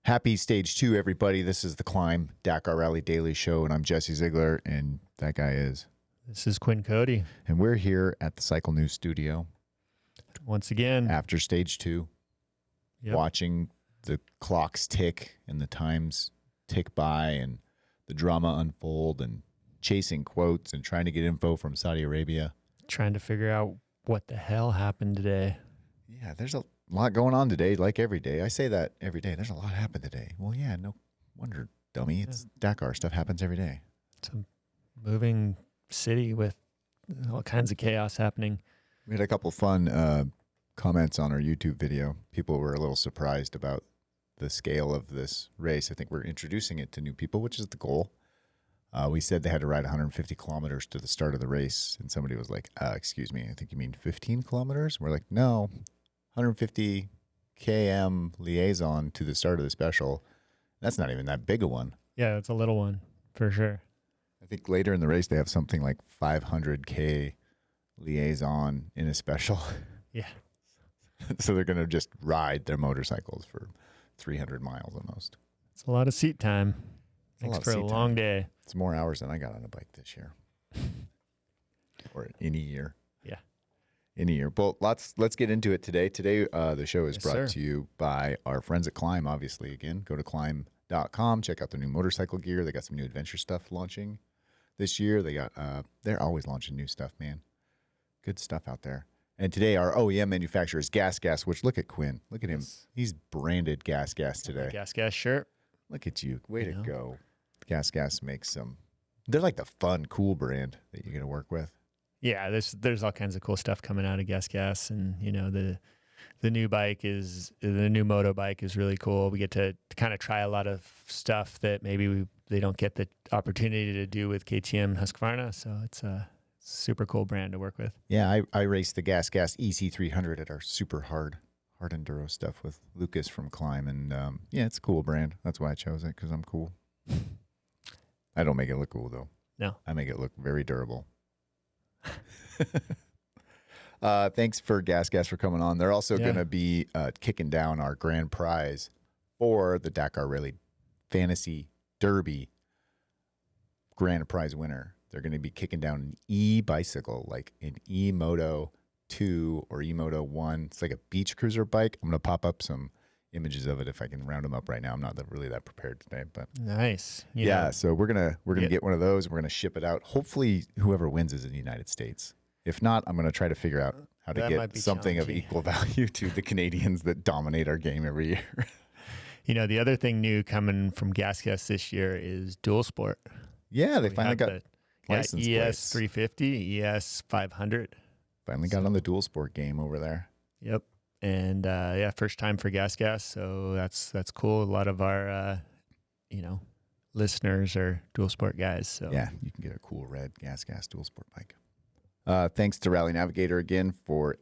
Happy Stage 2, everybody. This is the Klein Dakar Rally Daily Show, and I'm Jesse Ziegler, and that guy is. This is Quinn Cody. And we're here at the Cycle News studio. Once again. After Stage 2, watching the clocks tick and the times tick by and the drama unfold and chasing quotes and trying to get info from Saudi Arabia. Trying to figure out what the hell happened today. Yeah, there's a lot going on today, like every day. I say that every day. There's a lot happened today. Well, yeah, no wonder, dummy. It's Dakar. Stuff happens every day. It's a moving city with all kinds of chaos happening. We had a couple fun comments on our YouTube video. People were a little surprised about the scale of this race. I think we're introducing it to new people, which is the goal. We said they had to ride 150 kilometers to the start of the race, and somebody was like, excuse me, I think you mean 15 kilometers? We're like, no, 150 km liaison to the start of the special. That's not even that big a one. Yeah, it's a little one, for sure. I think later in the race, they have something like 500K liaison in a special. Yeah. So they're going to just ride their motorcycles for 300 miles almost. It's a lot of seat time. Thanks for a long day. It's more hours than I got on a bike this year. Or in a year. Yeah. In a year. But let's get into it today. Today, the show is brought to you by our friends at Klein, obviously. Again, go to Klein.com. Check out their new motorcycle gear. They got some new adventure stuff launching this year. They got they're always launching new stuff, man. Good stuff out there. And today, our OEM manufacturer is GasGas, which look at Quinn. Look at him. He's branded GasGas today. GasGas shirt. Look at you. Way to go. GasGas makes some. They're like the fun, cool brand that you're going to work with. Yeah, there's all kinds of cool stuff coming out of GasGas, and the new bike is the new moto bike is really cool. We get to kind of try a lot of stuff that maybe they don't get the opportunity to do with KTM Husqvarna. So it's a super cool brand to work with. Yeah, I raced the GasGas EC300 at our super hard enduro stuff with Lucas from Klein, and yeah, it's a cool brand. That's why I chose it, because I'm cool. I don't make it look cool though. No, I make it look very durable. Thanks for GasGas for coming on. They're also going to be kicking down our grand prize for the Dakar Rally Fantasy Derby grand prize winner. They're going to be kicking down an e-bicycle, like an e-moto 2 or e-moto 1. It's like a beach cruiser bike. I'm going to pop up some images of it if I can round them up right now. I'm not really that prepared today, but nice. Yeah, so we're gonna get one of those. We're gonna ship it out. Hopefully, whoever wins is in the United States. If not, I'm gonna try to figure out how to get something of equal value to the Canadians that dominate our game every year. The other thing new coming from GasGas this year is dual sport. Yeah, they finally got license ES plates. 350, ES 500. Finally got on the dual sport game over there. Yep. And first time for GasGas, so that's cool. A lot of our listeners are dual sport guys. So yeah, you can get a cool red GasGas dual sport bike. Thanks to Rally Navigator again for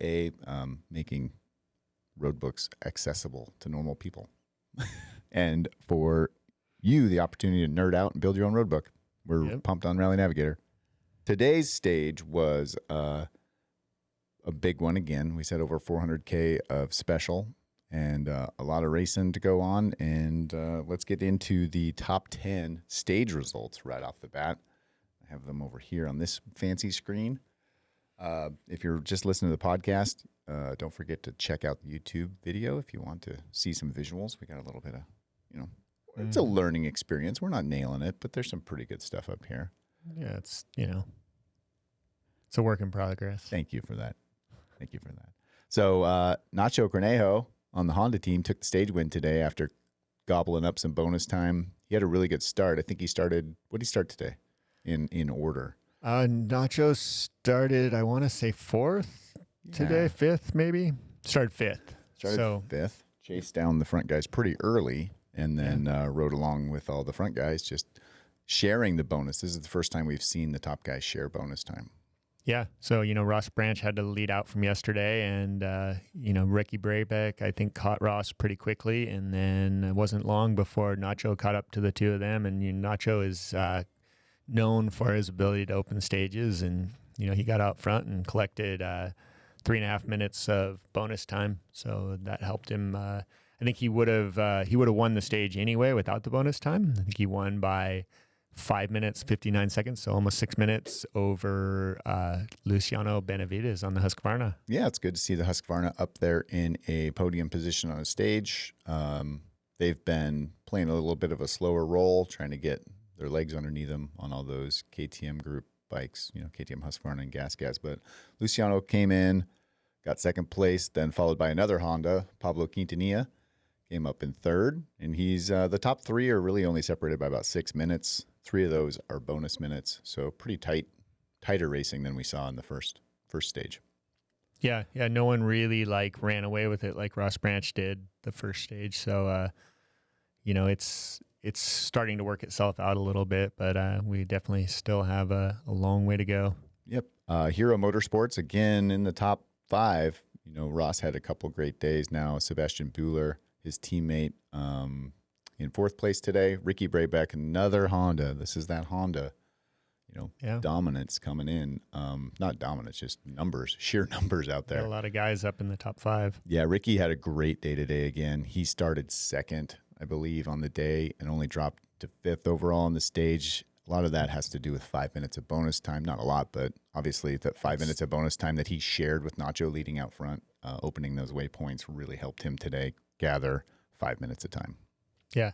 making road books accessible to normal people, and for you the opportunity to nerd out and build your own road book. We're pumped on Rally Navigator. Today's stage was a big one again. We said over 400K of special and a lot of racing to go on. And let's get into the top 10 stage results right off the bat. I have them over here on this fancy screen. If you're just listening to the podcast, don't forget to check out the YouTube video if you want to see some visuals. We got a little bit of, it's a learning experience. We're not nailing it, but there's some pretty good stuff up here. Yeah, it's a work in progress. Thank you for that. Thank you for that. So Nacho Cornejo on the Honda team took the stage win today after gobbling up some bonus time. He had a really good start. I think he started, what did he start today in order? Nacho started, I want to say 4th today, 5th maybe. Started 5th. Fifth. Chased down the front guys pretty early and then rode along with all the front guys, just sharing the bonus. This is the first time we've seen the top guys share bonus time. Yeah. So, Ross Branch had to lead out from yesterday, and, Ricky Brabec, I think, caught Ross pretty quickly. And then it wasn't long before Nacho caught up to the two of them. And Nacho is known for his ability to open stages. And, he got out front and collected 3.5 minutes of bonus time. So that helped him. I I think he would have won the stage anyway without the bonus time. I think he won by 5 minutes, 59 seconds, so almost 6 minutes over Luciano Benavides on the Husqvarna. Yeah, it's good to see the Husqvarna up there in a podium position on a stage. They've been playing a little bit of a slower roll, trying to get their legs underneath them on all those KTM group bikes, KTM, Husqvarna, and GasGas. But Luciano came in, got second place, then followed by another Honda, Pablo Quintanilla, came up in third. And he's the top three are really only separated by about 6 minutes. 3 of those are bonus minutes, so pretty tighter racing than we saw in the first stage. Yeah, no one really ran away with it like Ross Branch did the first stage. So, it's starting to work itself out a little bit, but we definitely still have a long way to go. Yep. Hero Motorsports, again, in the top 5. Ross had a couple great days now. Sebastian Buehler, his teammate, in 4th place today. Ricky Brabec, another Honda. This is that Honda, dominance coming in. Not dominance, just numbers, sheer numbers out there. A lot of guys up in the top 5. Yeah, Ricky had a great day today again. He started second, I believe, on the day and only dropped to 5th overall on the stage. A lot of that has to do with 5 minutes of bonus time. Not a lot, but obviously that 5 minutes of bonus time that he shared with Nacho leading out front, opening those waypoints, really helped him today gather 5 minutes of time. Yeah,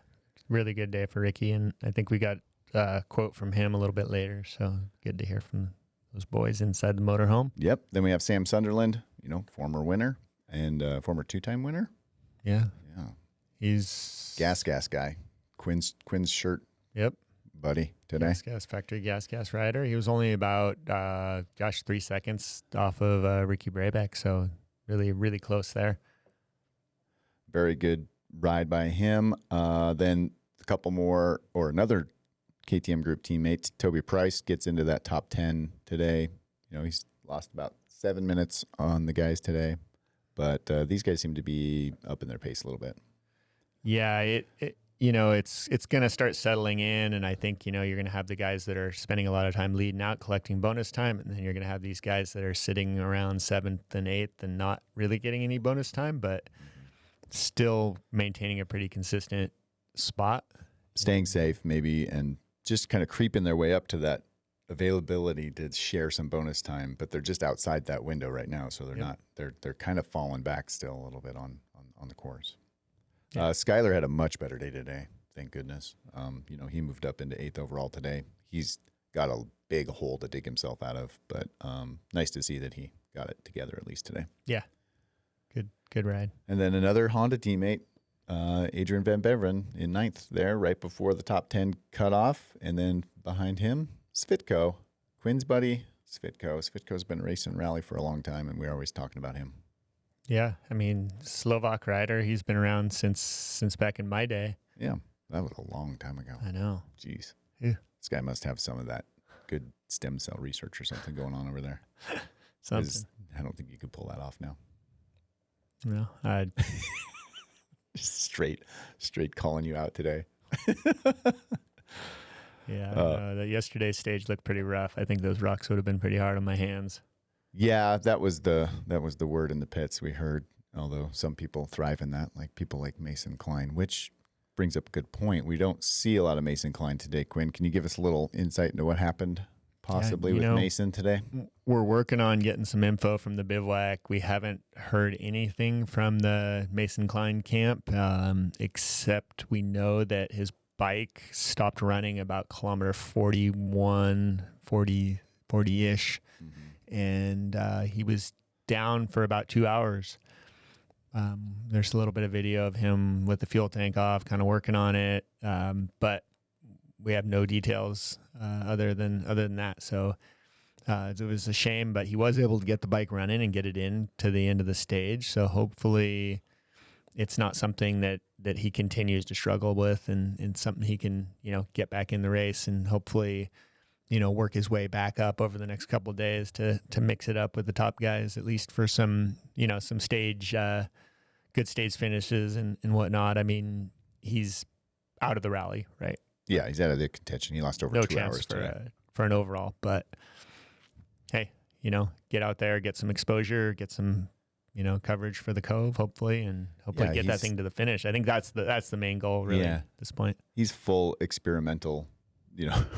really good day for Ricky, and I think we got a quote from him a little bit later, so good to hear from those boys inside the motorhome. Yep. Then we have Sam Sunderland, former winner and former 2-time winner. Yeah. He's GasGas guy. Quinn's shirt. Yep. Buddy today. GasGas factory GasGas rider. He was only about 3 seconds off of Ricky Brabec, so really, really close there. Very good ride by him. Then a couple more, or another KTM group teammate, Toby Price, gets into that top 10 today. He's lost about 7 minutes on the guys today, but these guys seem to be up in their pace a little bit. Yeah, it's going to start settling in, and I think, you're going to have the guys that are spending a lot of time leading out, collecting bonus time, and then you're going to have these guys that are sitting around 7th and 8th and not really getting any bonus time, but still maintaining a pretty consistent spot. Staying safe, maybe, and just kind of creeping their way up to that availability to share some bonus time, but they're just outside that window right now, so they're not. They're kind of falling back still a little bit on the course. Yeah. Skyler had a much better day today, thank goodness. He moved up into 8th overall today. He's got a big hole to dig himself out of, but nice to see that he got it together at least today. Yeah. Good ride. And then another Honda teammate, Adrian Van Beveren, in 9th there, right before the top 10 cutoff. And then behind him, Svitko, Quinn's buddy, Svitko. Svitko's been racing rally for a long time, and we're always talking about him. Yeah, I mean, Slovak rider. He's been around since back in my day. Yeah, that was a long time ago. I know. Jeez. Yeah. This guy must have some of that good stem cell research or something going on over there. Something. I don't think you could pull that off now. No, just straight calling you out today. Yeah, the yesterday's stage looked pretty rough. I think those rocks would have been pretty hard on my hands. Yeah, that was the word in the pits we heard. Although some people thrive in that, like people like Mason Klein, which brings up a good point. We don't see a lot of Mason Klein today. Quinn, can you give us a little insight into what happened possibly with Mason today? We're working on getting some info from the bivouac. We haven't heard anything from the Mason Klein camp, except we know that his bike stopped running about kilometer 41, 40-ish, and he was down for about 2 hours. There's a little bit of video of him with the fuel tank off, kind of working on it, but we have no details other than that. So it was a shame, but he was able to get the bike running and get it in to the end of the stage. So hopefully it's not something that he continues to struggle with, and something he can, get back in the race, and hopefully, work his way back up over the next couple of days to mix it up with the top guys, at least for some, some stage, good stage finishes and whatnot. I mean, he's out of the rally, right? Yeah, he's out of the contention. He lost over 2 hours for an overall, but hey, get out there, get some exposure, get some, coverage for the Kove, hopefully, and hopefully get that thing to the finish. I think that's the main goal, really, at this point. He's full experimental,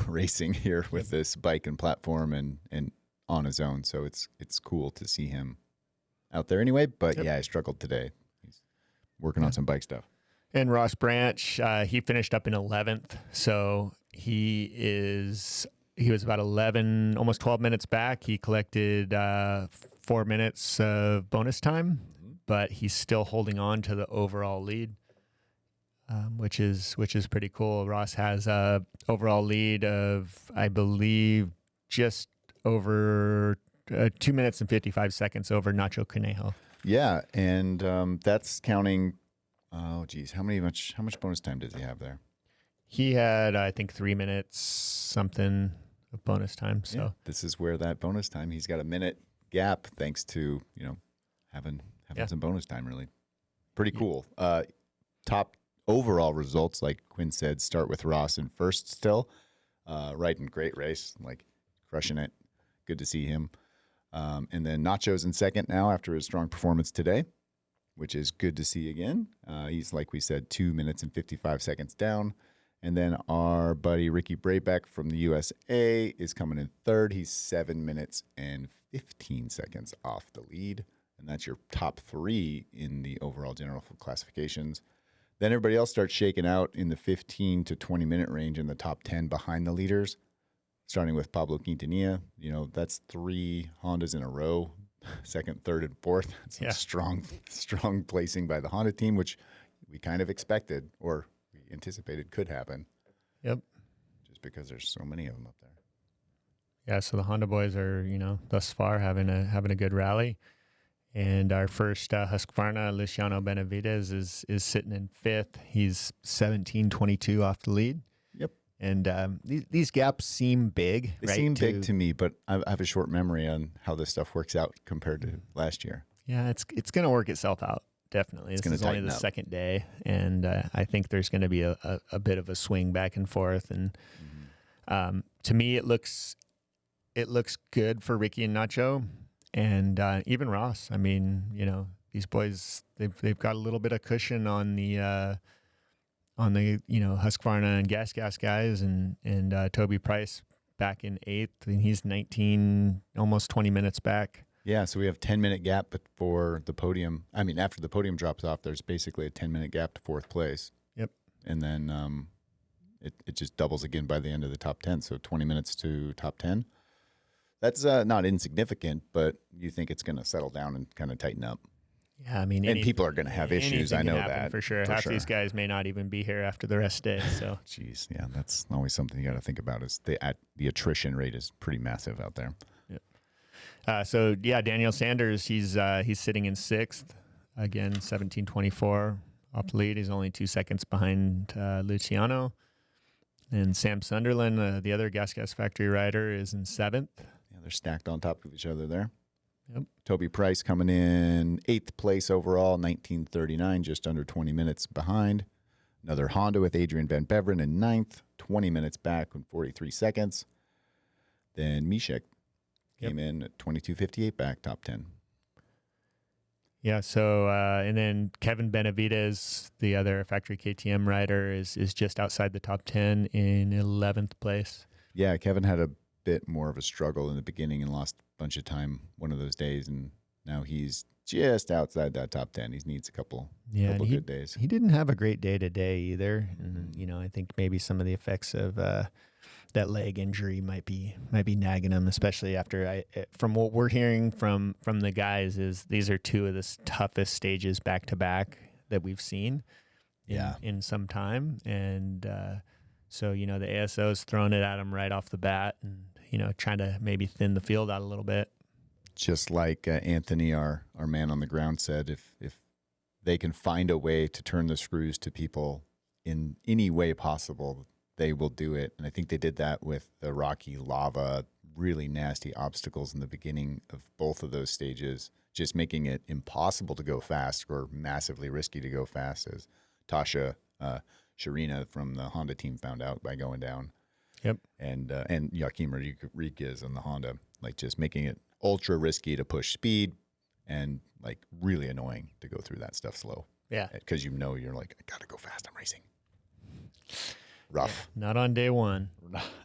racing here with this bike and platform and on his own. So it's cool to see him out there anyway. But I struggled today. He's working on some bike stuff. And Ross Branch, he finished up in 11th. So he was about 11, almost 12 minutes back. He collected 4 minutes of bonus time, but he's still holding on to the overall lead, which is pretty cool. Ross has a overall lead of, I believe, just over 2 minutes and 55 seconds over Nacho Cornejo. Yeah, and that's counting. Oh, geez, how much bonus time does he have there? He had, I think, 3 minutes something of bonus time. So this is where that bonus time. He's got a minute gap thanks to having some bonus time. Really, pretty cool. Top overall results, like Quinn said, start with Ross in first still. Riding great race, like crushing it. Good to see him. And then Nacho's in second now after his strong performance today, which is good to see again. He's, like we said, 2 minutes and 55 seconds down. And then our buddy Ricky Brabec from the USA is coming in third. He's 7 minutes and 15 seconds off the lead. And that's your top three in the overall general classifications. Then everybody else starts shaking out in the 15 to 20 minute range in the top 10 behind the leaders, starting with Pablo Quintanilla. That's 3 Hondas in a row, second, third, and fourth. That's a strong placing by the Honda team, which we kind of expected or we anticipated could happen. Yep. Just because there's so many of them up there. Yeah, so the Honda boys are, thus far having a good rally. And our first Husqvarna, Luciano Benavides, is sitting in fifth. He's 17:22 off the lead. Yep. And these gaps seem big. They seem big to me, but I have a short memory on how this stuff works out compared to last year. Yeah, it's going to work itself out, definitely. This is only the second day, and I think there's going to be a bit of a swing back and forth. And to me, it looks good for Ricky and Nacho. And even Ross. I mean, these boys, they've got a little bit of cushion on the Husqvarna and GasGas guys, and Toby Price back in 8th, and he's 19, almost 20 minutes back. Yeah, so we have 10-minute gap before the podium. I mean, after the podium drops off, there's basically a 10-minute gap to fourth place. Yep. And then it just doubles again by the end of the top 10, so 20 minutes to top 10. That's not insignificant, but you think it's going to settle down and kind of tighten up. Yeah, I mean, and people are going to have issues. I know that for sure. Half these guys may not even be here after the rest day. So, jeez, yeah, that's always something you got to think about. Is the attrition rate is pretty massive out there. Yeah. Daniel Sanders, he's sitting in 6th again, 17:24 off the lead. He's only 2 seconds behind Luciano, and Sam Sunderland, the other GasGas factory rider, is in 7th. They're stacked on top of each other there. Yep. Toby Price coming in 8th place overall, 19:39, just under 20 minutes behind. Another Honda with Adrian Van Beveren in 9th, 20 minutes back in 43 seconds. Then Mishek came in at 22:58 back, top 10. Yeah, so and then Kevin Benavides, the other factory KTM rider, is just outside the top 10 in 11th place. Yeah, Kevin had a bit more of a struggle in the beginning and lost a bunch of time one of those days, and now he's just outside that top 10. He needs a couple good days. He didn't have a great day today either, and I think maybe some of the effects of that leg injury might be nagging him, especially after from what we're hearing from the guys is these are two of the toughest stages back to back that we've seen in some time, and so the ASO's throwing it at him right off the bat, and trying to maybe thin the field out a little bit. Just like Anthony, our man on the ground, said, if they can find a way to turn the screws to people in any way possible, they will do it. And I think they did that with the rocky lava, really nasty obstacles in the beginning of both of those stages, just making it impossible to go fast or massively risky to go fast, as Tasha Sharina from the Honda team found out by going down. Yep. And Joaquim Rodriguez on the Honda, like just making it ultra risky to push speed and like really annoying to go through that stuff slow. Yeah. Because you're like, I got to go fast. I'm racing. Rough. Yeah, not on day one.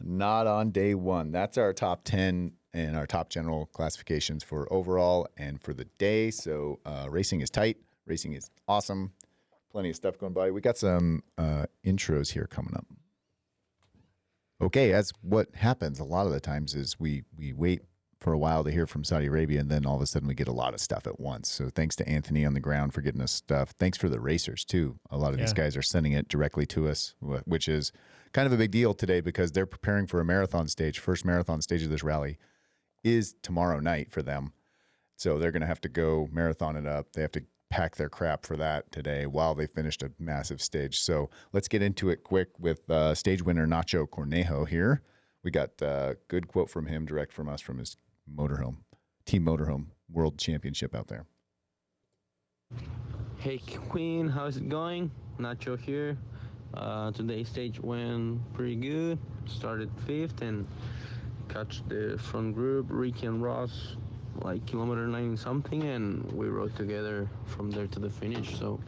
Not on day one. That's our top 10 and our top general classifications for overall and for the day. So racing is tight. Racing is awesome. Plenty of stuff going by. We got some intros here coming up. Okay, as what happens a lot of the times is we wait for a while to hear from Saudi Arabia, and then all of a sudden we get a lot of stuff at once. So thanks to Anthony on the ground for getting us stuff. Thanks for the racers, too. A lot of these guys are sending it directly to us, which is kind of a big deal today because they're preparing for a marathon stage. First marathon stage of this rally is tomorrow night for them. So they're going to have to go marathon it up. They have to pack their crap for that today while they finished a massive stage. So let's get into it quick with stage winner Nacho Cornejo here. We got a good quote from him, direct from us, from his team motorhome world championship out there. Hey Queen, how's it going? Nacho here. Today's stage went pretty good. Started 5th and catch the front group, Ricky and Ross, like kilometer 90 something, and we rode together from there to the finish. So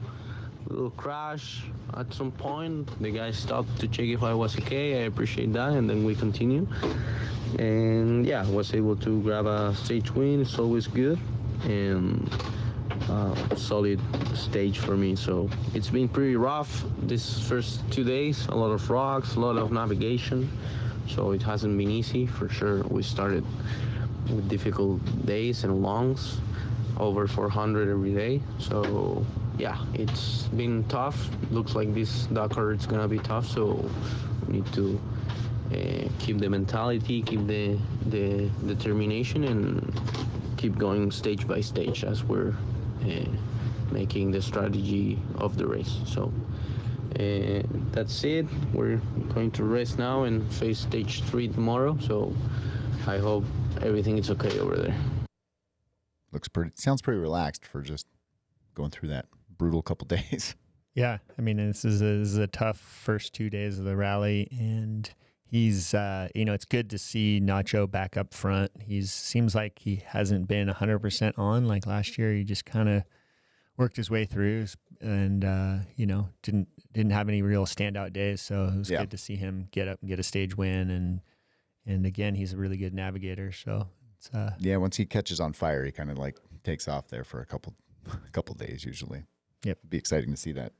a little crash at some point. The guy stopped to check if I was okay. I appreciate that, and then we continue. And yeah, was able to grab a stage win. It's always good, and solid stage for me. So it's been pretty rough this first 2 days. A lot of rocks, a lot of navigation. So it hasn't been easy for sure. We started with difficult days and longs, over 400 every day. So yeah, it's been tough. Looks like this Dakar it's gonna be tough. So we need to keep the mentality, keep the determination, and keep going stage by stage as we're making the strategy of the race. So that's it. We're going to rest now and face stage 3 tomorrow. So I hope everything is okay over there. Sounds pretty relaxed for just going through that brutal couple days. Yeah, I mean, this is a tough first 2 days of the rally, and he's, it's good to see Nacho back up front. Seems like he hasn't been 100% on like last year. He just kind of worked his way through, and didn't have any real standout days. So it was good to see him get up and get a stage win, and again, he's a really good navigator. So it's once he catches on fire, he kind of like takes off there for a couple days usually. Yep, it'd be exciting to see that.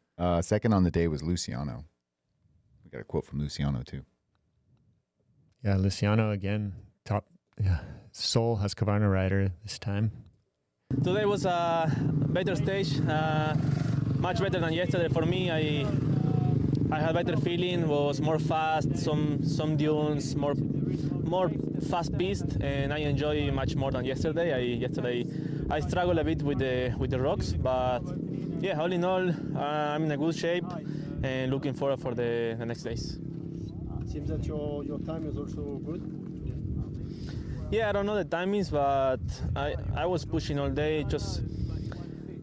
Second on the day was Luciano. We got a quote from Luciano too. Yeah, Luciano again, top sole Husqvarna rider this time. Today was a better stage, much better than yesterday for me. I had better feeling, was more fast, some dunes, more fast piste, and I enjoy much more than yesterday. Yesterday I struggled a bit with the rocks, but yeah, all in all, I'm in a good shape and looking forward for the next days. It seems that your time is also good. Yeah, I don't know the timings, but I was pushing all day. Just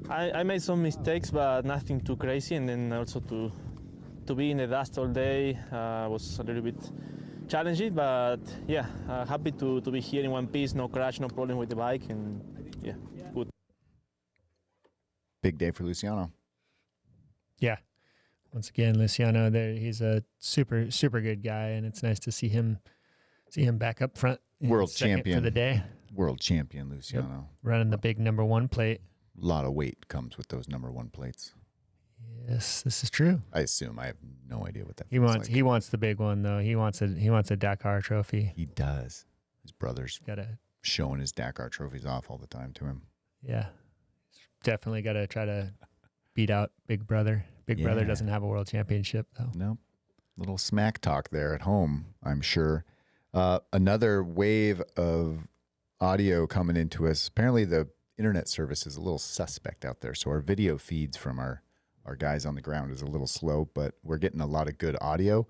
I made some mistakes, but nothing too crazy. And then also to be in the dust all day was a little bit challenging. But yeah, happy to be here in one piece, no crash, no problem with the bike, and yeah, good. Big day for Luciano. Yeah. Once again, Luciano, he's a super, super good guy, and it's nice to see him back up front. World champion for the day. World champion Luciano. Yep. Running the big number 1 plate. A lot of weight comes with those number 1 plates. Yes, this is true. I assume. I have no idea what that he wants. Like. He wants the big one though. He wants a Dakar trophy. He does. His brother's showing his Dakar trophies off all the time to him. Yeah, definitely got to try to beat out Big Brother. Big Brother doesn't have a world championship though. Nope. Little smack talk there at home, I'm sure. Another wave of audio coming into us. Apparently the internet service is a little suspect out there. So our video feeds from our guys on the ground is a little slow, but we're getting a lot of good audio.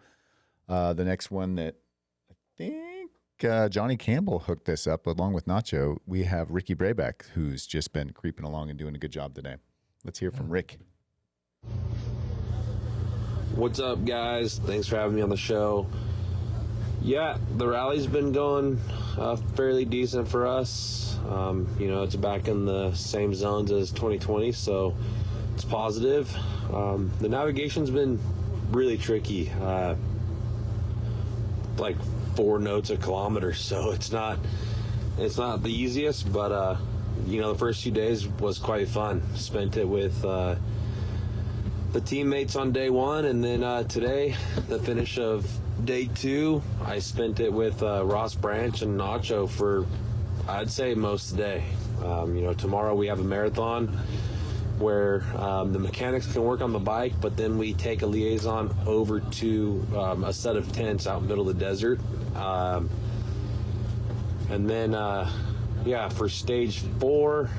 The next one that I think Johnny Campbell hooked this up along with Nacho. We have Ricky Brabec, who's just been creeping along and doing a good job today. Let's hear from Rick. What's up, guys? Thanks for having me on the show. Yeah, the rally's been going fairly decent for us. You know, it's back in the same zones as 2020, so it's positive. The navigation's been really tricky, like 4 notes a kilometer, so it's not the easiest, but you know, the first few days was quite fun. Spent it with the teammates on day 1, and then today, the finish of day 2, I spent it with Ross Branch and Nacho for, I'd say, most of the day. You know, tomorrow we have a marathon where the mechanics can work on the bike, but then we take a liaison over to a set of tents out in the middle of the desert. And then, yeah, for stage 4,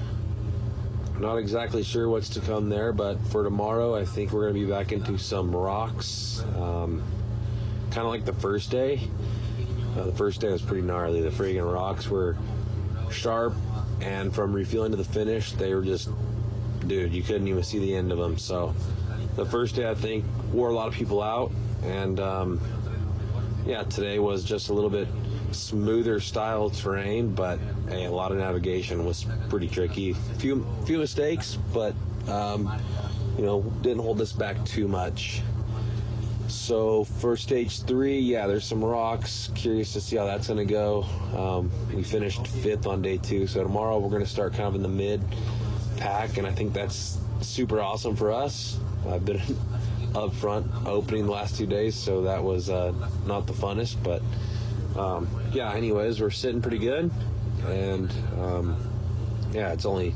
not exactly sure what's to come there, but for tomorrow, I think we're going to be back into some rocks, kind of like the first day. The first day was pretty gnarly. The friggin' rocks were sharp, and from refueling to the finish, they were just, dude, you couldn't even see the end of them. So the first day, I think, wore a lot of people out, and yeah, today was just a little bit smoother style terrain, but hey, a lot of navigation was pretty tricky. Few mistakes, but you know, didn't hold us back too much. So for stage 3, yeah, there's some rocks. Curious to see how that's going to go. We finished 5th on day 2, so tomorrow we're going to start kind of in the mid pack, and I think that's super awesome for us. I've been up front opening the last 2 days, so that was not the funnest, but yeah, anyways, we're sitting pretty good, and yeah, it's only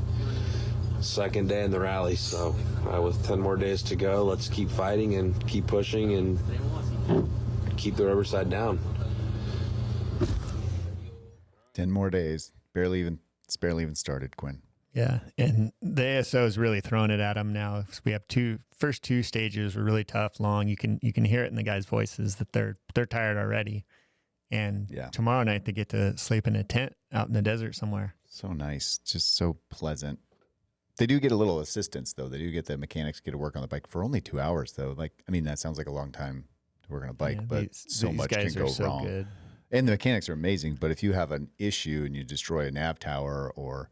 second day in the rally, so with 10 more days to go, let's keep fighting and keep pushing and keep the rubber side down. 10 more days. It's barely even started, Quinn. Yeah, and the ASO is really throwing it at them now. We have first two stages were really tough, long. You can hear it in the guys' voices that they're tired already. And yeah, tomorrow night they get to sleep in a tent out in the desert somewhere. So nice, just so pleasant. They do get a little assistance though. They do get the mechanics get to work on the bike for only 2 hours though. Like, I mean, that sounds like a long time to work on a bike, yeah, but so much can go wrong. Good. And the mechanics are amazing, but if you have an issue and you destroy a nav tower, or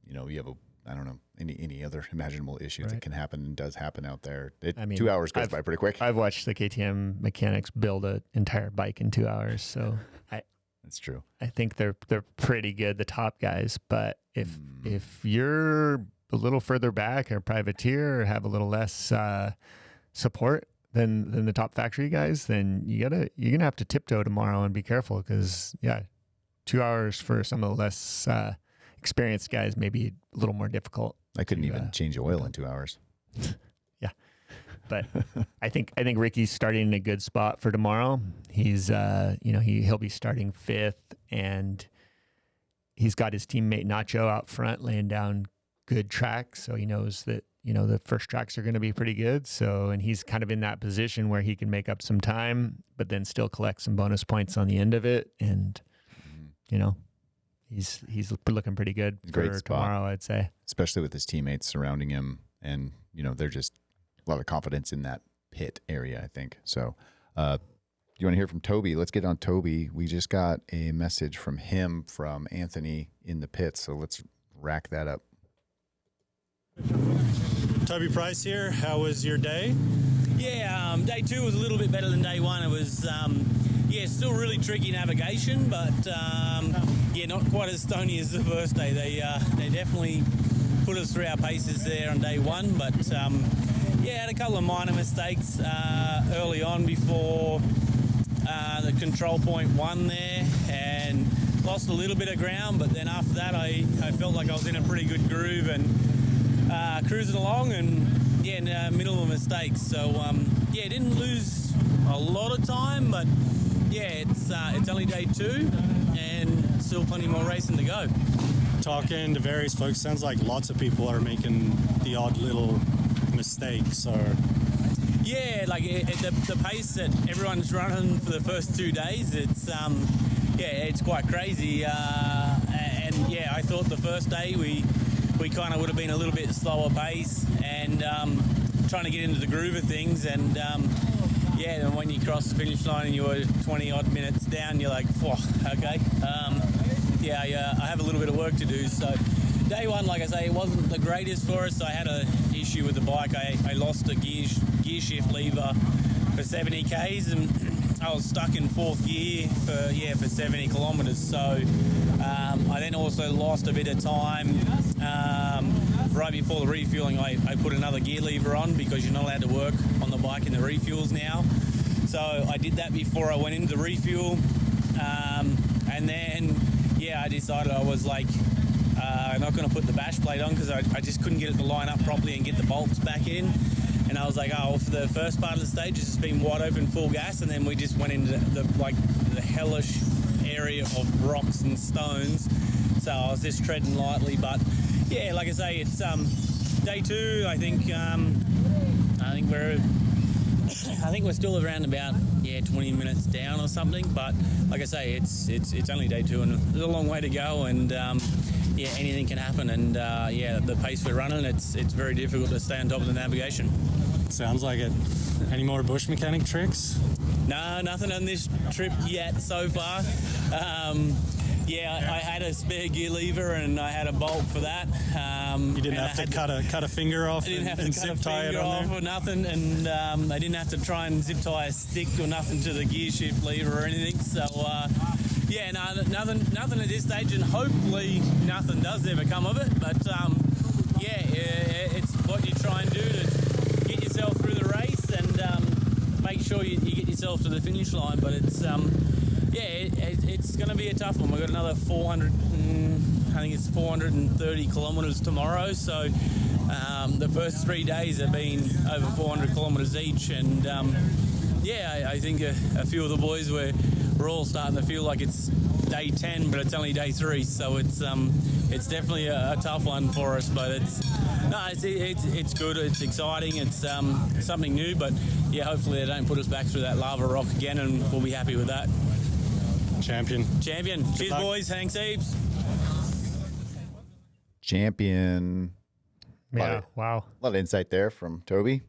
you know, you have I don't know, any other imaginable issue that can happen and does happen out there. 2 hours goes by pretty quick. I've watched the KTM mechanics build an entire bike in 2 hours, so that's true. I think they're pretty good, the top guys. But if you're a little further back or privateer or have a little less support than the top factory guys, then you're gonna have to tiptoe tomorrow and be careful, because 2 hours for some of the less experienced guys may be a little more difficult. I couldn't even change oil in 2 hours. Yeah, but I think Ricky's starting in a good spot for tomorrow. He's he'll be starting 5th, and he's got his teammate Nacho out front laying down good tracks, so he knows that the first tracks are going to be pretty good. So, and he's kind of in that position where he can make up some time, but then still collect some bonus points on the end of it, and he's looking pretty good for tomorrow, I'd say. Especially with his teammates surrounding him, and they're just a lot of confidence in that pit area, I think. So, you want to hear from Toby? Let's get on Toby. We just got a message from him from Anthony in the pits, so let's rack that up. Toby Price here. How was your day? Yeah, day 2 was a little bit better than day 1. It was, still really tricky navigation, but not quite as stony as the first day. They definitely put us through our paces there on day 1, but had a couple of minor mistakes early on before the control point 1 there, and lost a little bit of ground, but then after that I felt like I was in a pretty good groove and cruising along, and in the middle of mistakes. So didn't lose a lot of time, but it's only day 2 and still plenty more racing to go. Talking to various folks, sounds like lots of people are making the odd little mistakes, or the pace that everyone's running for the first 2 days, it's quite crazy, I thought the first day we kind of would have been a little bit slower pace and trying to get into the groove of things, and yeah, and when you cross the finish line and you were 20 odd minutes down, you're like, whoa, okay. I have a little bit of work to do. So day one, like I say, it wasn't the greatest for us. I had an issue with the bike. I lost a gear shift lever for 70 Ks, and I was stuck in fourth gear for 70 kilometres. So I then also lost a bit of time. Right before the refueling, I put another gear lever on because you're not allowed to work on the bike in the refuels now. So I did that before I went into the refuel. And then, I decided I was like, not going to put the bash plate on because I just couldn't get it to line up properly and get the bolts back in. And I was like, for the first part of the stage, it's just been wide open, full gas. And then we just went into the hellish area of rocks and stones. So I was just treading lightly. But yeah, like I say, it's day two. I think we're still around about 20 minutes down or something. But like I say, it's only day two and there's a long way to go. And anything can happen. And the pace we're running, it's very difficult to stay on top of the navigation. Sounds like it. Any more bush mechanic tricks? No, nothing on this trip yet so far. I had a spare gear lever and I had a bolt for that. You didn't have to cut a finger off and zip tie it on there? Or nothing, and I didn't have to try and zip tie a stick or nothing to the gear shift lever or anything. So nothing at this stage, and hopefully nothing does ever come of it. But it's what you try and do to get yourself through the race and make sure you get yourself to the finish line. But it's it's going to be a tough one. We've got another 430 kilometres tomorrow. So the first 3 days have been over 400 kilometres each, and I think a few of the boys we're all starting to feel like it's day 10, but it's only day 3. So it's definitely a tough one for us. But it's good. It's exciting. It's something new. But hopefully they don't put us back through that lava rock again, and we'll be happy with that. Champion. Cheers, boys. Thanks heaps. Champion. Yeah, wow. A lot of insight there from Toby.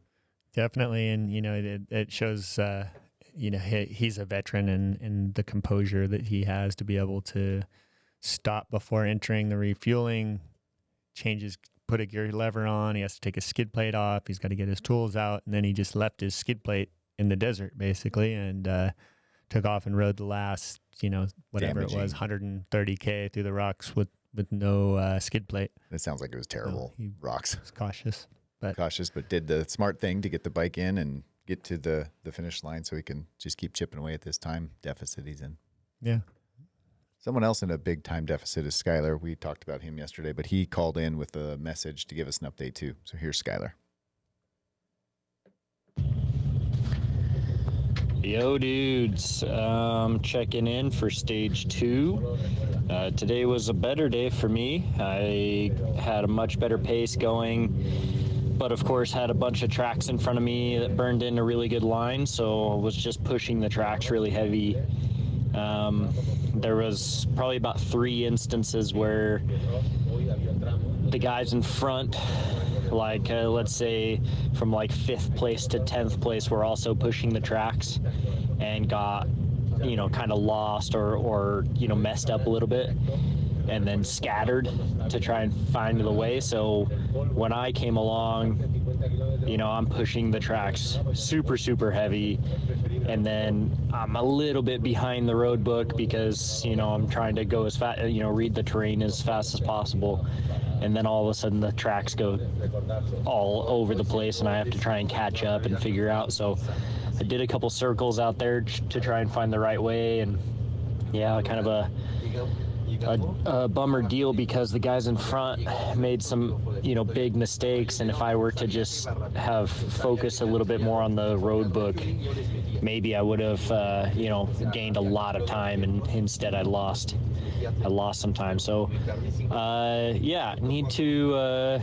Definitely. And, it shows, he's a veteran and the composure that he has to be able to stop before entering the refueling, put a gear lever on. He has to take his skid plate off. He's got to get his tools out. And then he just left his skid plate in the desert, basically, and took off and rode the last, whatever it was, 130K through the rocks with no skid plate. It sounds like it was terrible. He rocks. Was cautious, but did the smart thing to get the bike in and get to the finish line so he can just keep chipping away at this time deficit he's in. Yeah. Someone else in a big time deficit is Skyler. We talked about him yesterday, but he called in with a message to give us an update too. So here's Skyler. Yo, dudes. Checking in for stage 2. Today was a better day for me. I had a much better pace going, but of course had a bunch of tracks in front of me that burned in a really good line, so I was just pushing the tracks really heavy. There was probably about 3 instances where the guys in front, let's say from 5th place to 10th place, were also pushing the tracks and got, kind of lost or messed up a little bit and then scattered to try and find the way. So when I came along, I'm pushing the tracks super, super heavy. And then I'm a little bit behind the road book because, I'm trying to go as fast, read the terrain as fast as possible. And then all of a sudden the tracks go all over the place and I have to try and catch up and figure out. So I did a couple circles out there to try and find the right way. And kind of a bummer deal because the guys in front made some, big mistakes. And if I were to just have focused a little bit more on the road book, maybe I would have, gained a lot of time, and instead I lost some time. So, need to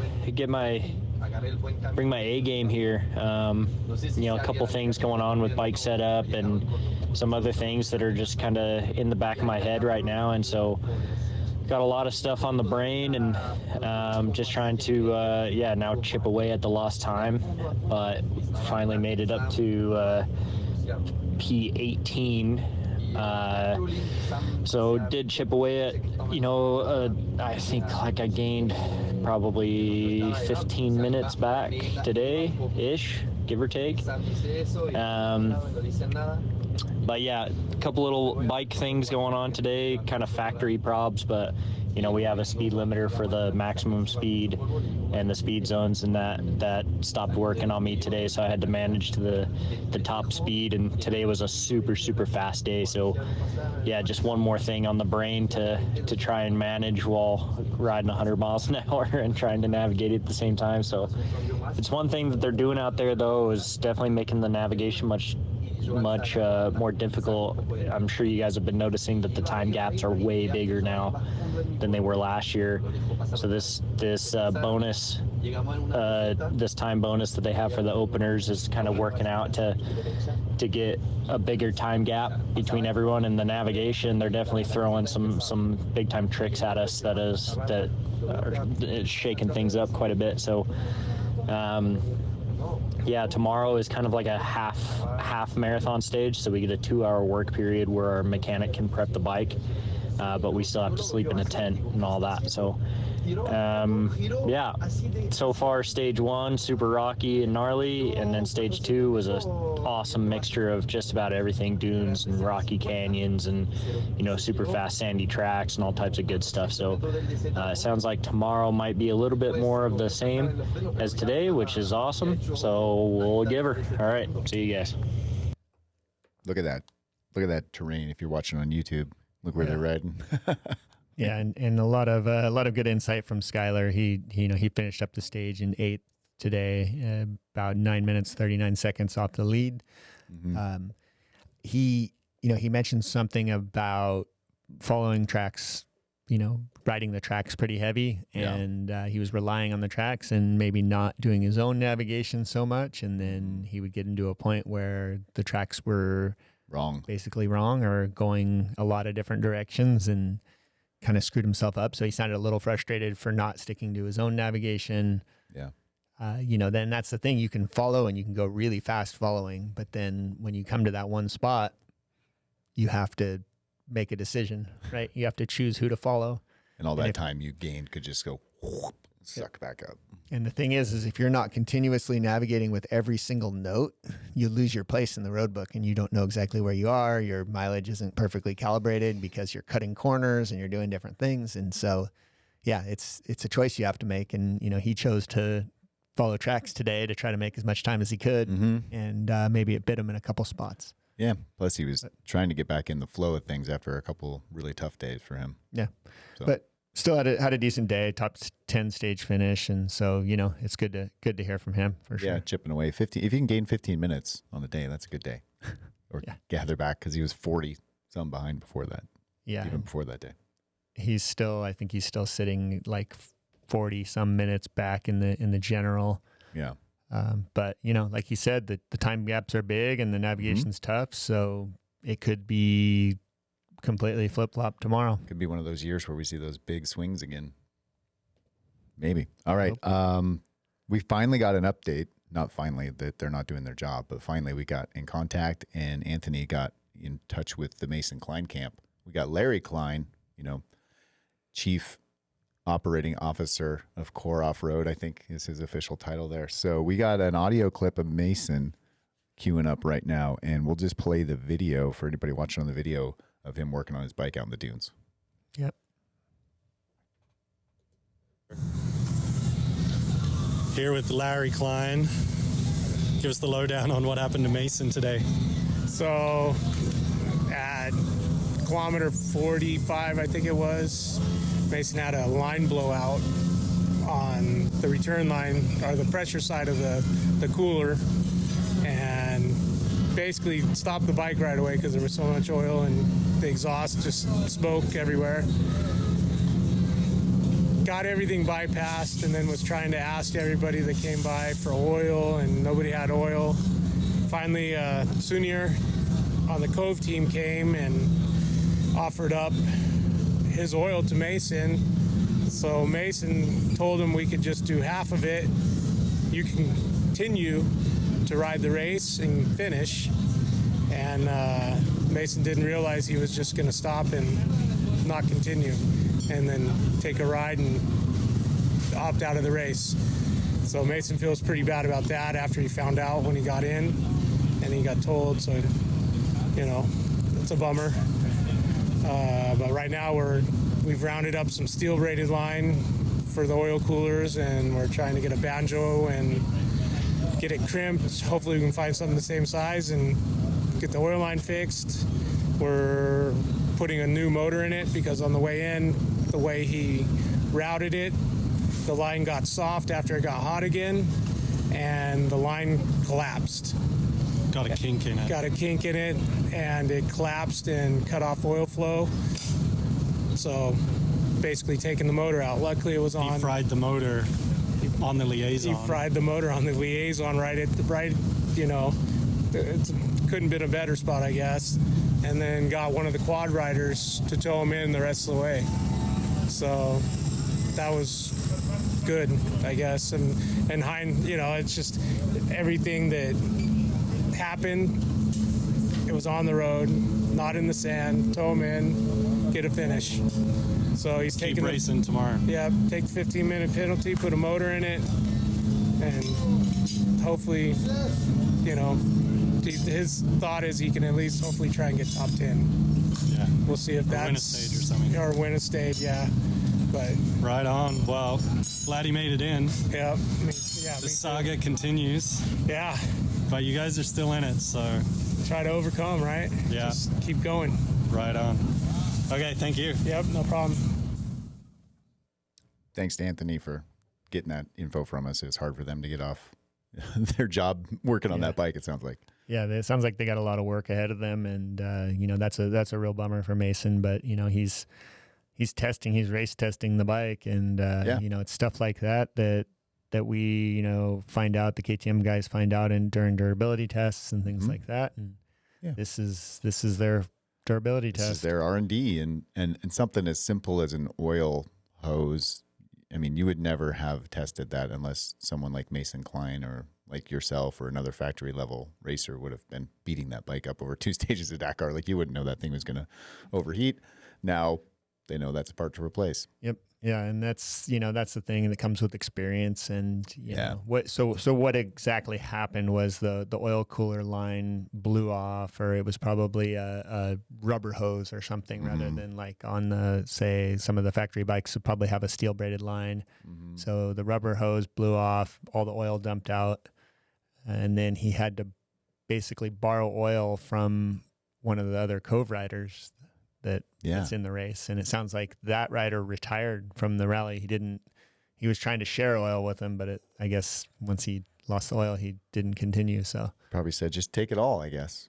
bring my A game here. A couple things going on with bike setup and some other things that are just kind of in the back of my head right now. And so got a lot of stuff on the brain and just trying to, now chip away at the lost time, but finally made it up to P18. So did chip away at, I think like I gained probably 15 minutes back today-ish, give or take. But yeah, a couple little bike things going on today, kind of factory probs, but we have a speed limiter for the maximum speed and the speed zones, and that stopped working on me today, so I had to manage to the top speed, and today was a super, super fast day. So yeah, just one more thing on the brain to try and manage while riding 100 miles an hour and trying to navigate it at the same time. So it's one thing that they're doing out there, though, is definitely making the navigation much more difficult. I'm sure you guys have been noticing that the time gaps are way bigger now than they were last year. So this bonus, this time bonus that they have for the openers is kind of working out to get a bigger time gap between everyone. And the navigation, they're definitely throwing some big time tricks at us that are shaking things up quite a bit. So yeah, tomorrow is kind of like a half marathon stage, so we get a 2-hour work period where our mechanic can prep the bike, but we still have to sleep in a tent and all that. So yeah, so far stage 1 super rocky and gnarly, and then stage 2 was an awesome mixture of just about everything, dunes and rocky canyons and super fast sandy tracks and all types of good stuff. So it sounds like tomorrow might be a little bit more of the same as today, which is awesome. So we'll give her. All right, see you guys. Look at that terrain. If you're watching on YouTube, look where they're riding. Yeah, and a lot of good insight from Skyler. He finished up the stage in 8th today, about 9 minutes 39 seconds off the lead. Mm-hmm. He mentioned something about following tracks, riding the tracks pretty heavy, and he was relying on the tracks and maybe not doing his own navigation so much, and then he would get into a point where the tracks were basically wrong, or going a lot of different directions, and kind of screwed himself up. So he sounded a little frustrated for not sticking to his own navigation. Yeah. Then that's the thing, you can follow and you can go really fast following, but then when you come to that one spot, you have to make a decision, right? You have to choose who to follow. And all that time you gained could just go suck back up. And the thing is if you're not continuously navigating with every single note, you lose your place in the road book and you don't know exactly where you are. Your mileage isn't perfectly calibrated because you're cutting corners and you're doing different things. And so, yeah, it's a choice you have to make. And, he chose to follow tracks today to try to make as much time as he could. Mm-hmm. And maybe it bit him in a couple spots. Yeah. Plus he was trying to get back in the flow of things after a couple really tough days for him. Yeah. So. But still had a decent day, top 10 stage finish, and so it's good to hear from him for sure. Yeah, chipping away 15. If you can gain 15 minutes on the day, that's a good day. Or gather back, because he was 40 some behind before that. Yeah, even before that day. I think he's still sitting like 40 some minutes back in the general. Yeah. But like you said, the time gaps are big and the navigation's tough, so it could be completely flip-flop tomorrow. Could be one of those years where we see those big swings again. Maybe. All right. We finally got an update. Not finally that they're not doing their job, but finally we got in contact, and Anthony got in touch with the Mason Klein camp. We got Larry Klein, Chief Operating Officer of Core Off-Road, I think is his official title there. So we got an audio clip of Mason queuing up right now, and we'll just play the video for anybody watching on the video of him working on his bike out in the dunes. Yep. Here with Larry Klein. Give us the lowdown on what happened to Mason today. So at kilometer 45, I think it was, Mason had a line blowout on the return line, or the pressure side of the cooler, and basically stopped the bike right away because there was so much oil and the exhaust just smoke everywhere. Got everything bypassed, and then was trying to ask everybody that came by for oil, and nobody had oil. Finally, Sunior on the Kove team came and offered up his oil to Mason. So Mason told him we could just do half of it. You can continue to ride the race and finish, and Mason didn't realize he was just going to stop and not continue, and then take a ride and opt out of the race. So Mason feels pretty bad about that after he found out when he got in, and he got told. So, you know, it's a bummer. But right now we've rounded up some steel braided line for the oil coolers, and we're trying to get a banjo and get it crimped. Hopefully we can find something the same size and get the oil line fixed. We're putting a new motor in it because on the way in, the way he routed it, the line got soft after it got hot again, and the line collapsed. Got a kink in it. Got a kink in it, and it collapsed and cut off oil flow. So basically taking the motor out. Luckily it was on. He fried the motor on the liaison. He fried the motor on the liaison right, you know, it couldn't have been a better spot, I guess. And then got one of the quad riders to tow him in the rest of the way. So that was good, I guess. And you know, it's just everything that happened. It was on the road, not in the sand. Tow him in, get a finish. So he's taking racing tomorrow. Yeah, take the 15-minute penalty, put a motor in it, and hopefully, you know, his thought is he can at least hopefully try and get top 10. Yeah. We'll see if that's win a stage or something. Or win a stage, yeah. But right on. Well, glad he made it in. Yeah. The saga continues. Yeah. But you guys are still in it, so try to overcome, right? Yeah. Just keep going. Right on. Okay, thank you. Yep, no problem. Thanks to Anthony for getting that info from us. It was hard for them to get off their job working on that bike, it sounds like. Yeah, it sounds like they got a lot of work ahead of them, and you know, that's a real bummer for Mason. But you know, he's race testing the bike, and you know, it's stuff like that we, you know, find out, the KTM guys find out during durability tests and things like that. And this is their durability test. This is their R&D, and something as simple as an oil hose. I mean, you would never have tested that unless someone like Mason Klein or like yourself or another factory level racer would have been beating that bike up over 2 stages of Dakar. Like, you wouldn't know that thing was going to overheat. Now they know that's a part to replace. Yep. Yeah, and that's, you know, that's the thing that comes with experience. And you know, what exactly happened was the oil cooler line blew off, or it was probably a rubber hose or something, rather than like on the, say, some of the factory bikes would probably have a steel braided line. So the rubber hose blew off, all the oil dumped out, and then he had to basically borrow oil from one of the other Kove riders that's in the race. And it sounds like that rider retired from the rally. He was trying to share oil with him, but I guess once he lost the oil, he didn't continue. So probably said, just take it all, I guess.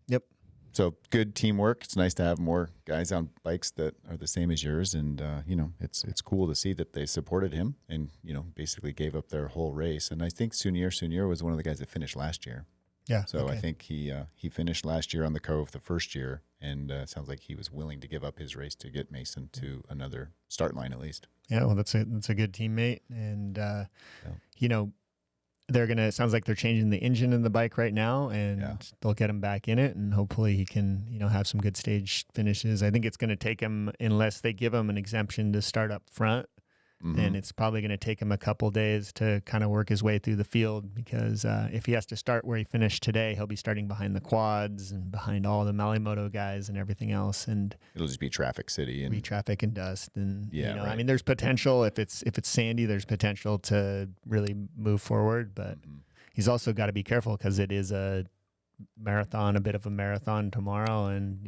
Yep. So good teamwork. It's nice to have more guys on bikes that are the same as yours. And, you know, it's cool to see that they supported him and, you know, basically gave up their whole race. And I think Sunir was one of the guys that finished last year. Yeah. So I think he finished last year on the Kove the first year, and it sounds like he was willing to give up his race to get Mason to another start line at least. Yeah, well, that's a good teammate, and you know, it sounds like they're changing the engine in the bike right now, and they'll get him back in it, and hopefully he can, you know, have some good stage finishes. I think it's going to take him, unless they give him an exemption to start up front, then it's probably going to take him a couple days to kind of work his way through the field, because if he has to start where he finished today, he'll be starting behind the quads and behind all the Malle Moto guys and everything else, and it'll just be traffic city and traffic and dust, and you know, I mean, there's potential if it's sandy, there's potential to really move forward, but he's also got to be careful because it is a bit of a marathon tomorrow, and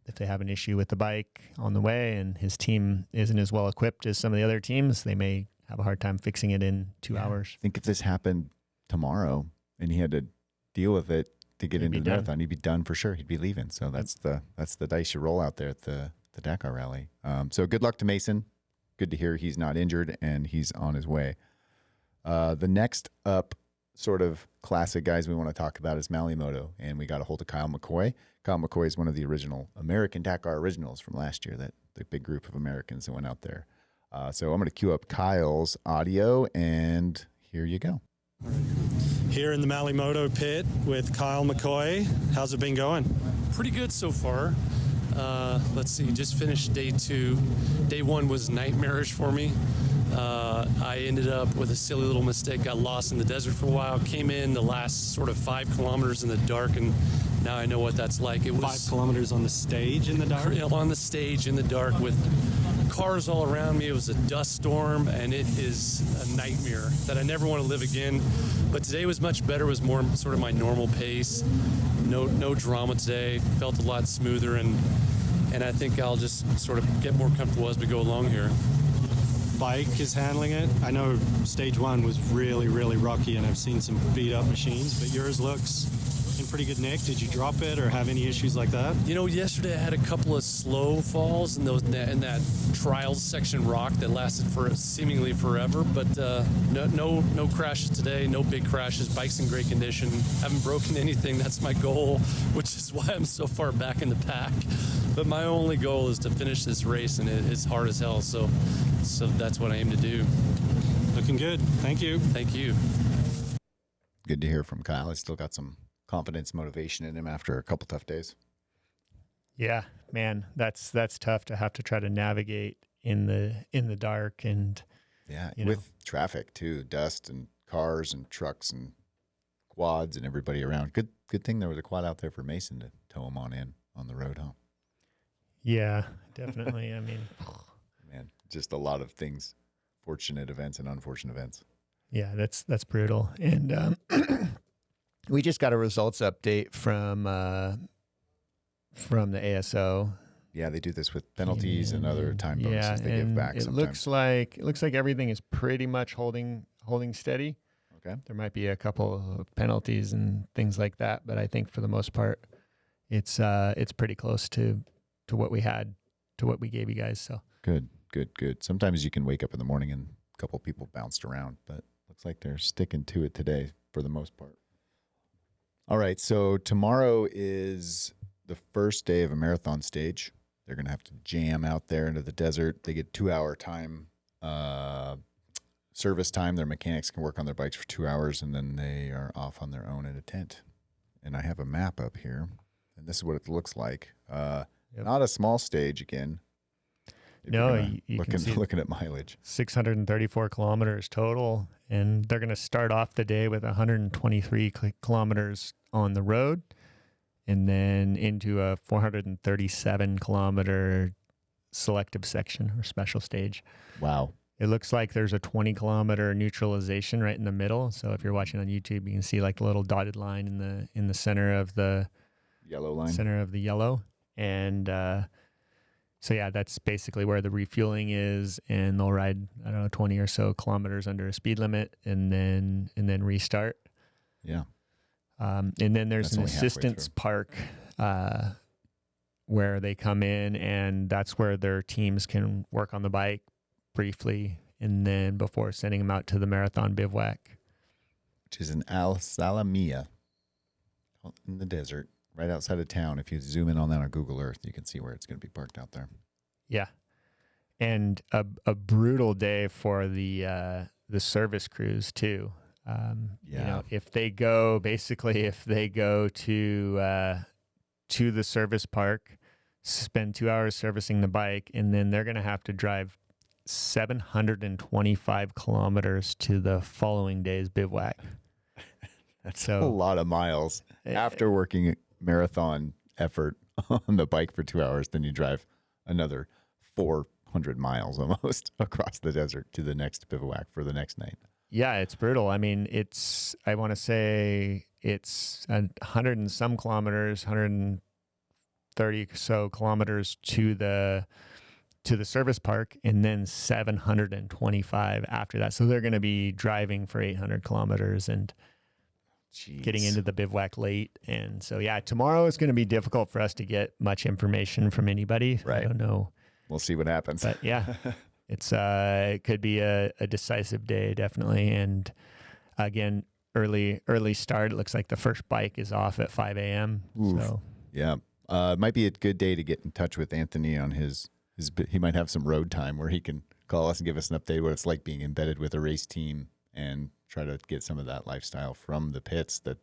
if they have an issue with the bike on the way and his team isn't as well equipped as some of the other teams, they may have a hard time fixing it in 2 hours. I think if this happened tomorrow and he had to deal with it to get into the marathon, he'd be done for sure. He'd be leaving. So that's the dice you roll out there at the Dakar rally. So good luck to Mason. Good to hear he's not injured and he's on his way. The next up sort of classic guys we want to talk about is Malle Moto, and we got a hold of Kyle McCoy. Kyle McCoy is one of the original American Dakar originals from last year, the big group of Americans that went out there. So I'm going to cue up Kyle's audio, and here you go. here in the Malle Moto pit with Kyle McCoy. How's it been going? Pretty good so far. Let's see, just finished day 2. Day 1 was nightmarish for me. I ended up with a silly little mistake, got lost in the desert for a while, came in the last sort of 5 kilometers in the dark, and now I know what that's like. It was 5 kilometers on the stage in the dark? On the stage in the dark with cars all around me. It was a dust storm, and it is a nightmare that I never want to live again. But today was much better. It was more sort of my normal pace. No drama today. Felt a lot smoother, and I think I'll just sort of get more comfortable as we go along here. Bike is handling it. I know stage 1 was really, really rocky, and I've seen some beat up machines, but yours looks in pretty good nick. Did you drop it or have any issues like that? You know, yesterday I had a couple of slow falls in that trials section rock that lasted for seemingly forever, but no crashes today, no big crashes. Bike's in great condition. Haven't broken anything. That's my goal, which is why I'm so far back in the pack. But my only goal is to finish this race, and it's hard as hell. So that's what I aim to do. Looking good. Thank you. Thank you. Good to hear from Kyle. He's still got some confidence, motivation in him after a couple tough days. Yeah, man, that's tough to have to try to navigate in the dark, and with traffic too, dust and cars and trucks and quads and everybody around. Good thing there was a quad out there for Mason to tow him on the road, huh? Yeah, definitely. I mean, man, just a lot of things, fortunate events and unfortunate events. Yeah, that's brutal. And we just got a results update from the ASO. Yeah, they do this with penalties and other time bonuses they give back. It sometimes. looks like everything is pretty much holding steady. Okay, there might be a couple of penalties and things like that, but I think for the most part, it's pretty close to what we had, to what we gave you guys. So good. Sometimes you can wake up in the morning and a couple people bounced around, but looks like they're sticking to it today for the most part. All right, so tomorrow is the first day of a marathon stage. They're going to have to jam out there into the desert. They get 2-hour time, service time. Their mechanics can work on their bikes for 2 hours, and then they are off on their own in a tent. And I have a map up here, and this is what it looks like. Not a small stage again. No, you can see looking at mileage. 634 kilometers total, and they're going to start off the day with 123 kilometers on the road, and then into a 437 kilometer selective section or special stage. Wow. It looks like there's a 20 kilometer neutralization right in the middle. So if you're watching on YouTube, you can see like the little dotted line in the center of the yellow line. Center of the yellow. And so yeah, that's basically where the refueling is, and they'll ride, I don't know, 20 or so kilometers under a speed limit, and then restart. Yeah. And then there's an assistance park where they come in, and that's where their teams can work on the bike briefly, and then before sending them out to the marathon bivouac, which is in Al Salamia in the desert, right outside of town. If you zoom in on that on Google Earth, you can see where it's going to be parked out there. Yeah. And a brutal day for the service crews too. You know, if they go to the service park, spend 2 hours servicing the bike, and then they're going to have to drive 725 kilometers to the following day's bivouac. That's a lot of miles. After working marathon effort on the bike for 2 hours, then you drive another 400 miles almost across the desert to the next bivouac for the next night. Yeah, it's brutal. I mean, I want to say it's 100 and some kilometers, 130 so kilometers to the service park, and then 725 after that. So they're going to be driving for 800 kilometers and getting into the bivouac late. And so, yeah, tomorrow is going to be difficult for us to get much information from anybody. Right. I don't know. We'll see what happens. But yeah, it could be a decisive day, definitely. And again, early start. It looks like the first bike is off at 5 a.m. So yeah, it might be a good day to get in touch with Anthony on his. He might have some road time where he can call us and give us an update what it's like being embedded with a race team and try to get some of that lifestyle from the pits that,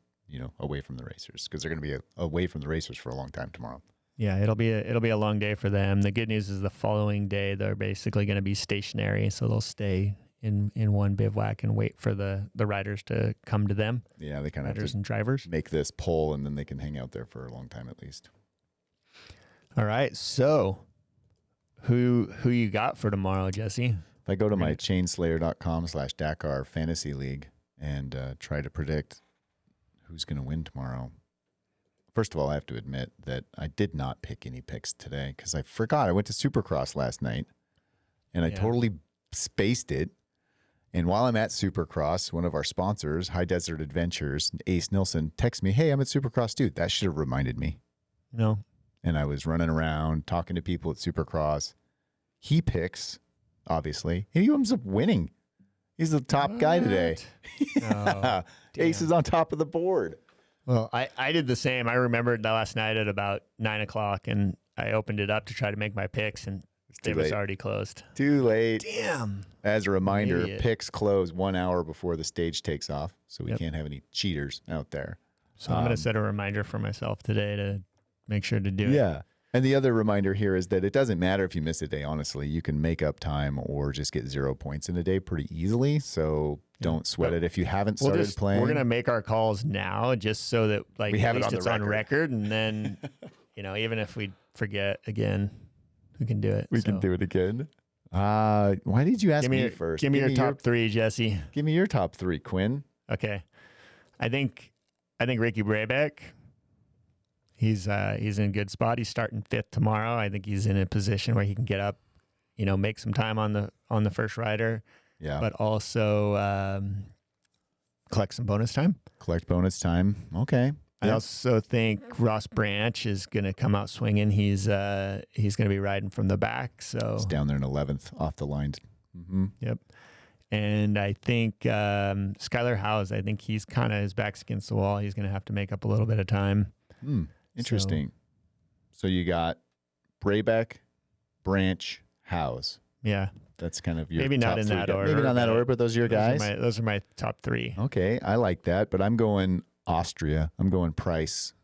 away from the racers, because they're going to be away from the racers for a long time tomorrow. Yeah, it'll be a long day for them. The good news is the following day they're basically going to be stationary, so they'll stay in one bivouac and wait for the riders to come to them. Yeah, they kind of riders and drivers make this pull, and then they can hang out there for a long time at least. All right, so who you got for tomorrow, Jesse? If I go to my chainslayer.com/Dakar fantasy league and try to predict who's going to win tomorrow. First of all, I have to admit that I did not pick any picks today because I forgot. I went to Supercross last night, and I totally spaced it. And while I'm at Supercross, one of our sponsors, High Desert Adventures, Ace Nilsson, texts me, "Hey, I'm at Supercross, dude." That should have reminded me. No. And I was running around talking to people at Supercross. He picks, obviously, and he ends up winning. He's the top guy today. Oh, Ace is on top of the board. Well, I did the same. I remembered last night at about 9 o'clock, and I opened it up to try to make my picks, and it was already closed. Too late. Damn. As a reminder, Idiot. picks close 1 hour before the stage takes off, so we can't have any cheaters out there. So I'm going to set a reminder for myself today to make sure to do it. Yeah. And the other reminder here is that it doesn't matter if you miss a day, honestly. You can make up time or just get 0 points in a day pretty easily, so don't sweat it. If you haven't started playing. We're going to make our calls now just so that we have at least it on it's the on record. And then, even if we forget again, we can do it. We can do it again. Why did you ask me first? Give me your top three, Jesse. Give me your top three, Quinn. Okay. I think Ricky Brabec. He's in a good spot. He's starting 5th tomorrow. I think he's in a position where he can get up, make some time on the first rider. Yeah. But also collect some bonus time. Collect bonus time. Okay. I also think Ross Branch is going to come out swinging. He's going to be riding from the back. So he's down there in 11th off the line. Mm-hmm. Yep. And I think Skyler Howes, I think he's kind of his back's against the wall. He's going to have to make up a little bit of time. Interesting. So you got Brabec, Branch, Howes. Yeah. That's kind of your maybe not in that order. Maybe not in that order, but those are your guys. Those are my top three. Okay, I like that. But I'm going Austria. I'm going Price.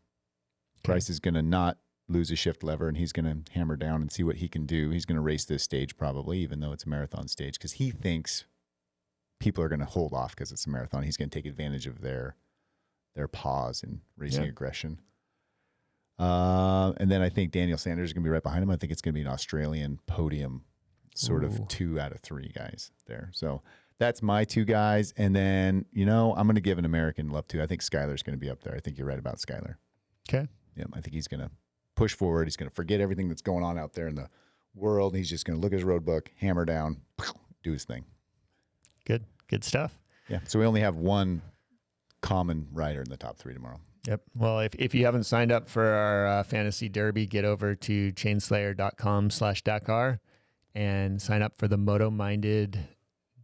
Okay. Price is going to not lose a shift lever, and he's going to hammer down and see what he can do. He's going to race this stage probably, even though it's a marathon stage, because he thinks people are going to hold off because it's a marathon. He's going to take advantage of their pause in racing aggression. And then I think Daniel Sanders is going to be right behind him. I think it's going to be an Australian podium, sort of 2 out of 3 guys there. So that's my 2 guys. And then, I'm going to give an American love to. I think Skyler's going to be up there. I think you're right about Skyler. Okay. Yeah, I think he's going to push forward. He's going to forget everything that's going on out there in the world. He's just going to look at his road book, hammer down, do his thing. Good stuff. Yeah. So we only have one common rider in the top 3 tomorrow. Yep. Well, if you haven't signed up for our fantasy derby, get over to chainslayer.com/Dakar and sign up for the Moto Minded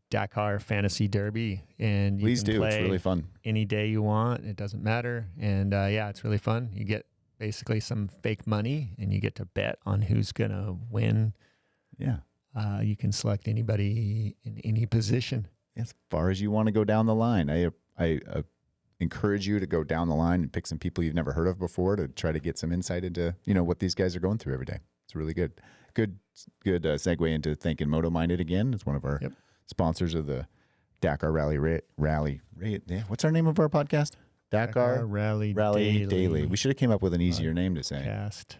Dakar Fantasy Derby. And you can play it's really fun. Any day you want. It doesn't matter. And it's really fun. You get basically some fake money and you get to bet on who's going to win. Yeah. You can select anybody in any position. As far as you want to go down the line. I encourage you to go down the line and pick some people you've never heard of before to try to get some insight into, what these guys are going through every day. It's really good. Good segue into thanking Moto Minded again. It's one of our sponsors of the Dakar Rally. Yeah, what's our name of our podcast? Dakar Rally Daily. We should have came up with an easier name to say. Cast.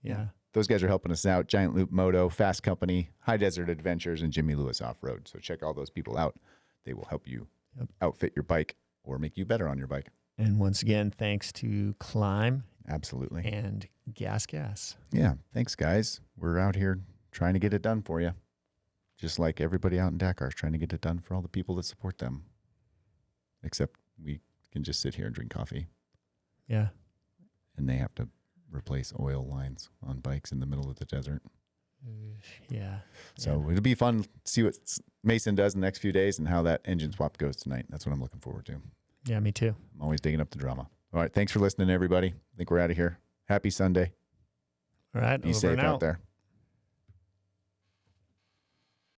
Yeah. Those guys are helping us out. Giant Loop Moto, Fast Company, High Desert Adventures, and Jimmy Lewis Off-Road. So check all those people out. They will help you outfit your bike or make you better on your bike. And once again, thanks to Klein. Absolutely. And GasGas. Yeah. Thanks, guys. We're out here trying to get it done for you. Just like everybody out in Dakar is trying to get it done for all the people that support them. Except we can just sit here and drink coffee. Yeah. And they have to replace oil lines on bikes in the middle of the desert. Yeah. So it'll be fun to see what Mason does in the next few days and how that engine swap goes tonight. That's what I'm looking forward to. Yeah, me too. I'm always digging up the drama. All right. Thanks for listening, everybody. I think we're out of here. Happy Sunday. All right. Be safe out there.